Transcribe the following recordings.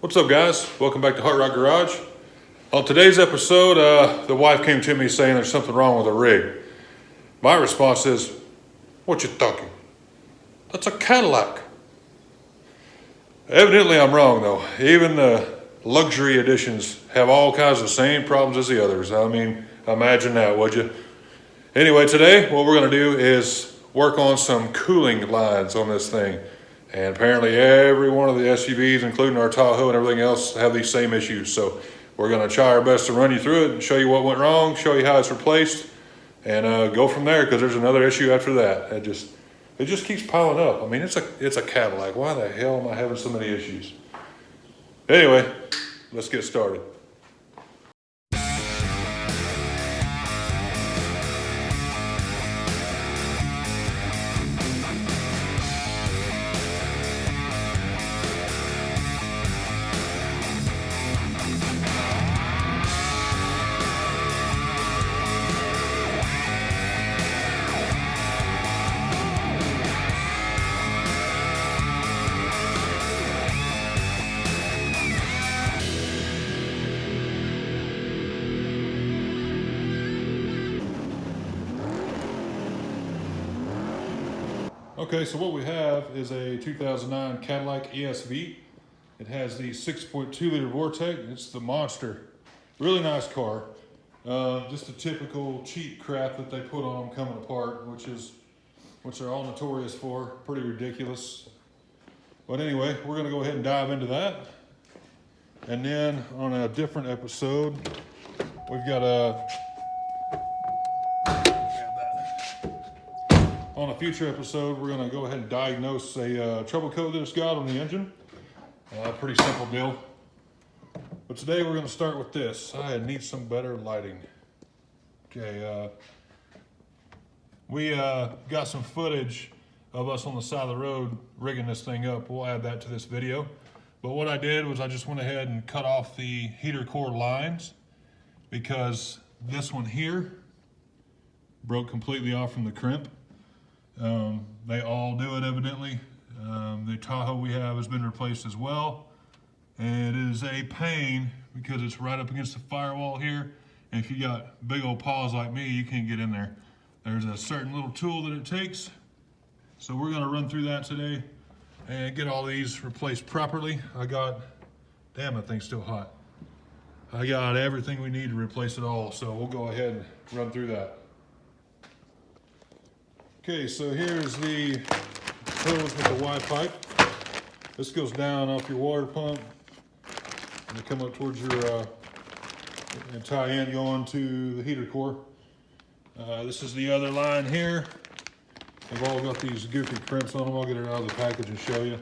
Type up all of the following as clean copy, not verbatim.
What's up, guys? Welcome back to Hot Rod Garage. On today's episode, the wife came to me saying there's something wrong with the rig. My response is, what you talking? That's a Cadillac. Evidently I'm wrong though. Even the luxury editions have all kinds of the same problems as the others. I mean, imagine that, would you? Anyway, today what we're gonna do is work on some cooling lines on this thing. And apparently every one of the SUVs, including our Tahoe and everything else, have these same issues. So we're gonna try our best to run you through it and show you what went wrong, show you how it's replaced, and go from there, because there's another issue after that. It just keeps piling up. I mean, it's a Cadillac. Why the hell am I having so many issues? Anyway, let's get started. Okay, so what we have is a 2009 Cadillac ESV. It has the 6.2 liter Vortec. It's the monster. Really nice car. Just the typical cheap crap that they put on them coming apart, which they're all notorious for. Pretty ridiculous. But anyway, we're gonna go ahead and dive into that. And then on a different episode, we've got on a future episode, we're gonna go ahead and diagnose a trouble code that it's got on the engine. Pretty simple deal. But today we're gonna start with this. I need some better lighting. Okay, we got some footage of us on the side of the road rigging this thing up. We'll add that to this video. But what I did was I just went ahead and cut off the heater core lines, because this one here broke completely off from the crimp. They all do it evidently. The Tahoe we have has been replaced as well. And it is a pain because it's right up against the firewall here. And if you got big old paws like me, you can't get in there. There's a certain little tool that it takes. So we're gonna run through that today and get all these replaced properly. Damn, that thing's still hot. I got everything we need to replace it all. So we'll go ahead and run through that. Okay, so here's the hose with the Y pipe. This goes down off your water pump and you come up towards your and tie in going to the heater core. This is the other line here. They've all got these goofy crimps on them. I'll get it out of the package and show you.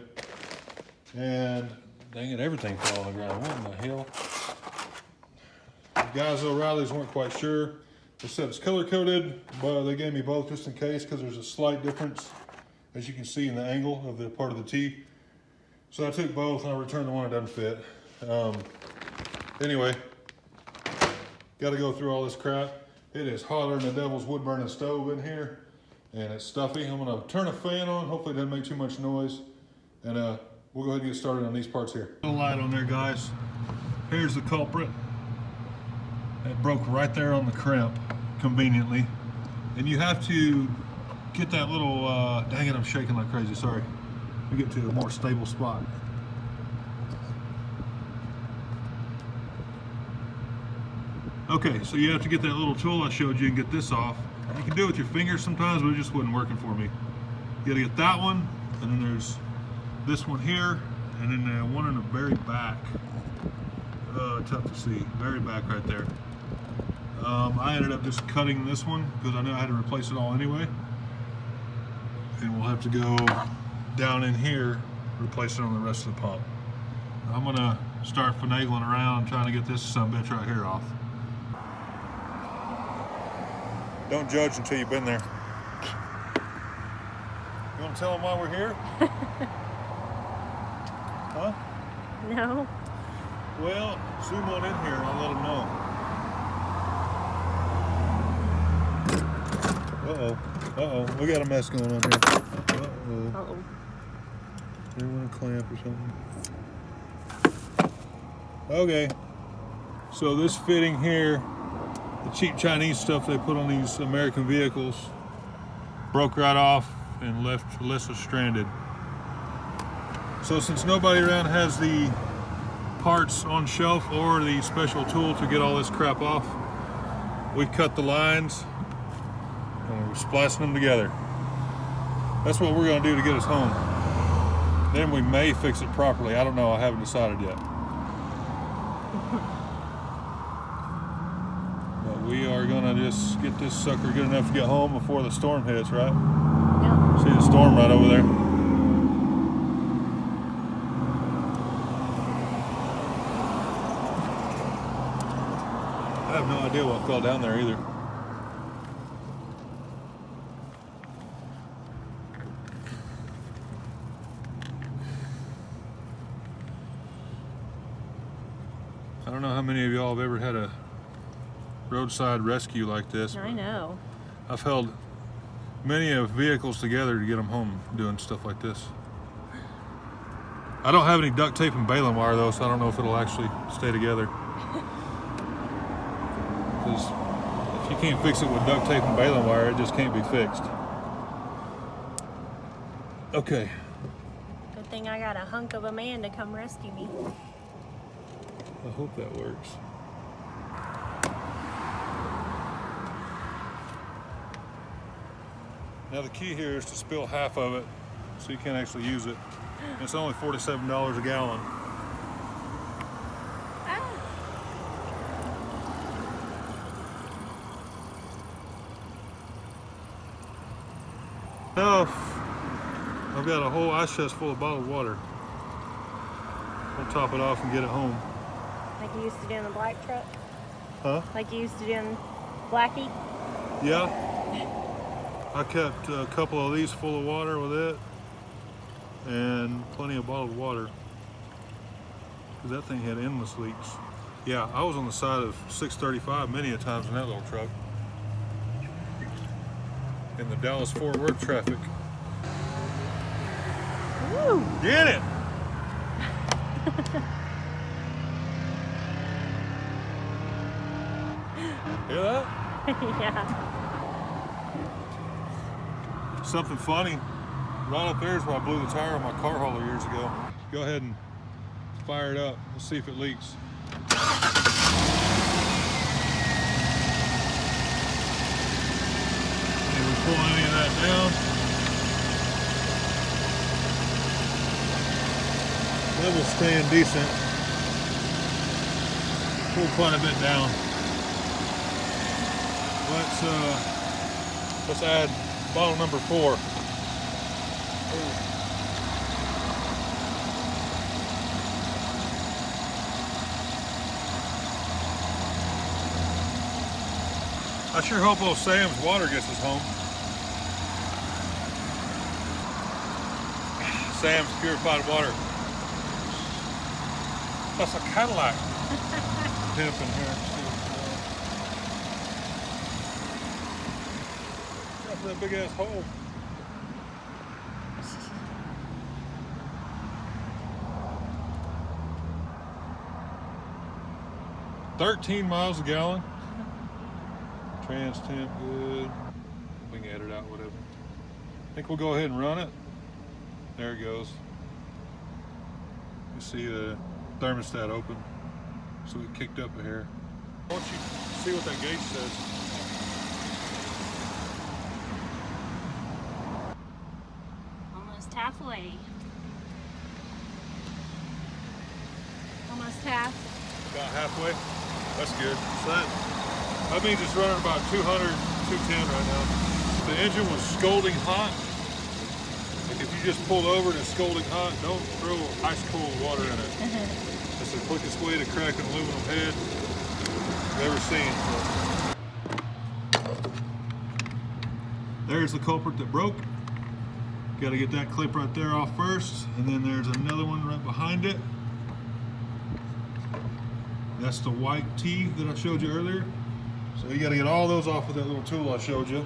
And dang it, everything fell on the ground. What in the hell? The guys at O'Reilly's weren't quite sure. They said it's color coded, but they gave me both just in case, because there's a slight difference, as you can see, in the angle of the part of the T. So I took both and I returned the one that doesn't fit. Anyway, got to go through all this crap. It is hotter than the devil's wood burning stove in here, and it's stuffy. I'm gonna turn a fan on. Hopefully it doesn't make too much noise, and we'll go ahead and get started on these parts here. A light on there, guys. Here's the culprit. It broke right there on the crimp, conveniently. And you have to get that little, dang it, I'm shaking like crazy, sorry. We get to a more stable spot. Okay, so you have to get that little tool I showed you and get this off. You can do it with your fingers sometimes, but it just wasn't working for me. You gotta get that one, and then there's this one here, and then the one in the very back. Tough to see, very back right there. I ended up just cutting this one because I knew I had to replace it all anyway. And we'll have to go down in here, replace it on the rest of the pump. I'm gonna start finagling around trying to get this sumbitch right here off. Don't judge until you've been there. You wanna tell them why we're here? Huh? No. Well, zoom on in here and I'll let them know. Uh-oh, we got a mess going on here. Uh-oh. Uh-oh. They want a clamp or something. Okay, so this fitting here, the cheap Chinese stuff they put on these American vehicles, broke right off and left Alyssa stranded. So since nobody around has the parts on shelf or the special tool to get all this crap off, we cut the lines and we're splicing them together. That's what we're gonna do to get us home. Then we may fix it properly. I don't know, I haven't decided yet. But we are gonna just get this sucker good enough to get home before the storm hits, right? Yep. See the storm right over there? I have no idea what fell down there either. I don't know how many of y'all have ever had a roadside rescue like this. I know. I've held many of vehicles together to get them home doing stuff like this. I don't have any duct tape and baling wire though, so I don't know if it'll actually stay together. Because if you can't fix it with duct tape and baling wire, it just can't be fixed. Okay. Good thing I got a hunk of a man to come rescue me. I hope that works. Now the key here is to spill half of it so you can actually use it. It's only $47 a gallon. Oh, I've got a whole ice chest full of bottled water. We'll top it off and get it home. Like you used to do in the black truck? Huh? Like you used to do in Blackie? Yeah. I kept a couple of these full of water with it and plenty of bottled water because that thing had endless leaks. Yeah, I was on the side of 635 many a times in that little truck. In the Dallas-Fort Worth traffic. Woo! Get it! Hear that? Yeah. Something funny. Right up there is where I blew the tire on my car hauler years ago. Go ahead and fire it up. Let's see if it leaks. Did we pull any of that down? Level's staying decent. Pulled quite a bit down. Let's add bottle number 4. I sure hope old Sam's water gets us home. Sam's purified water. That's a Cadillac pimp in here. That's that big ass hole. $13 miles a gallon. Trans temp good. We can edit out whatever. I think we'll go ahead and run it. There it goes. You see the thermostat open. So it kicked up a hair. Why don't you see what that gauge says? Almost halfway. Almost half. About halfway. That's good. So that means it's running about 200, 210 right now. The engine was scalding hot. Like if you just pulled over and it's scalding hot, don't throw ice cold water in it. That's the quickest way to crack an aluminum head I've ever seen. There's the culprit that broke. Got to get that clip right there off first, and then there's another one right behind it. That's the white T that I showed you earlier. So you got to get all those off with that little tool I showed you.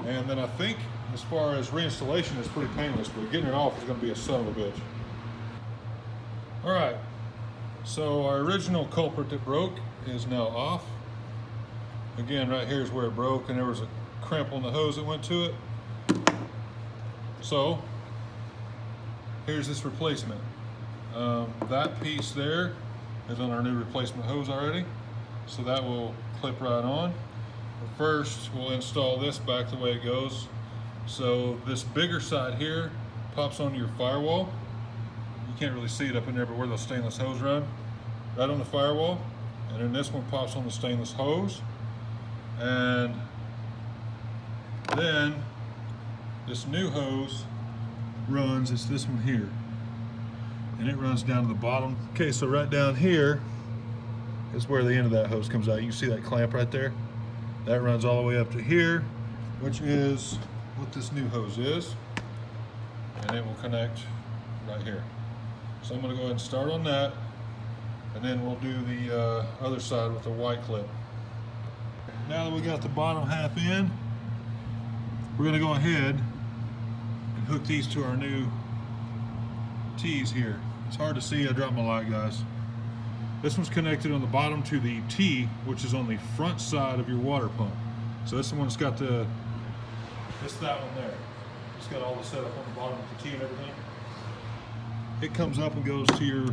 And then I think as far as reinstallation, it's pretty painless, but getting it off is going to be a son of a bitch. All right, So our original culprit that broke is now off. Again, right here is where it broke, and there was a crimp on the hose that went to it. So here's this replacement. That piece there is on our new replacement hose already, so that will clip right on. But first, we'll install this back the way it goes. So this bigger side here pops onto your firewall. You can't really see it up in there, but where the stainless hose run, right on the firewall. And then this one pops on the stainless hose. And then this new hose runs, it's this one here. And it runs down to the bottom. Okay, so right down here is where the end of that hose comes out. You can see that clamp right there? That runs all the way up to here, which is what this new hose is. And it will connect right here. So I'm gonna go ahead and start on that, and then we'll do the other side with the white clip. Now that we got the bottom half in, we're gonna go ahead and hook these to our new T's here. It's hard to see, I dropped my light, guys. This one's connected on the bottom to the T, which is on the front side of your water pump. So this one's got that one there. It's got all the setup on the bottom with the T and everything. It comes up and goes to your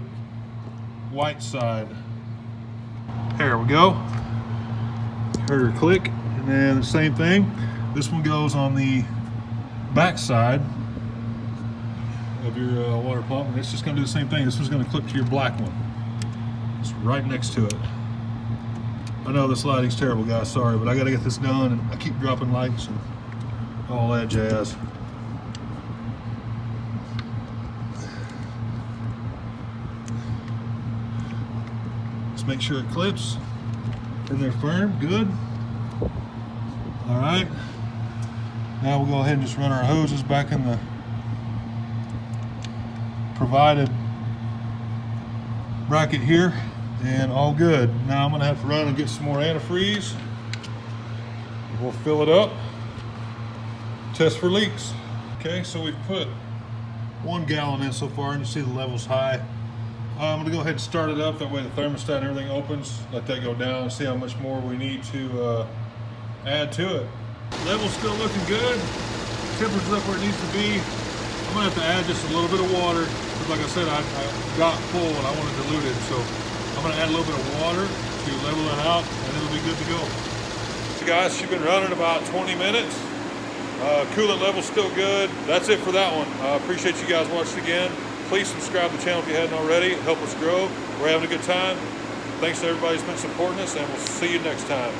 white side. There we go. Heard her click, and then the same thing. This one goes on the back side of your water pump, and it's just gonna do the same thing. This one's gonna clip to your black one. It's right next to it. I know this lighting's terrible, guys, sorry, but I gotta get this done, and I keep dropping lights and all that jazz. Just make sure it clips and they're firm, good. All right, now we'll go ahead and just run our hoses back in the provided bracket here, and all good. Now I'm gonna have to run and get some more antifreeze. We'll fill it up, test for leaks. Okay, so we've put 1 gallon in so far, and you see the level's high. I'm gonna go ahead and start it up, that way the thermostat and everything opens. Let that go down and see how much more we need to add to it. Level's still looking good. Temperature's up where it needs to be. I'm gonna have to add just a little bit of water. Like I said, I got full and I want to dilute it, so I'm going to add a little bit of water to level it out, and it'll be good to go. So guys, she's been running about 20 minutes. Coolant level's still good. That's it for that one. Appreciate you guys watching again. Please subscribe to the channel if you hadn't already. Help us grow. We're having a good time. Thanks to everybody who's been supporting us, and we'll see you next time.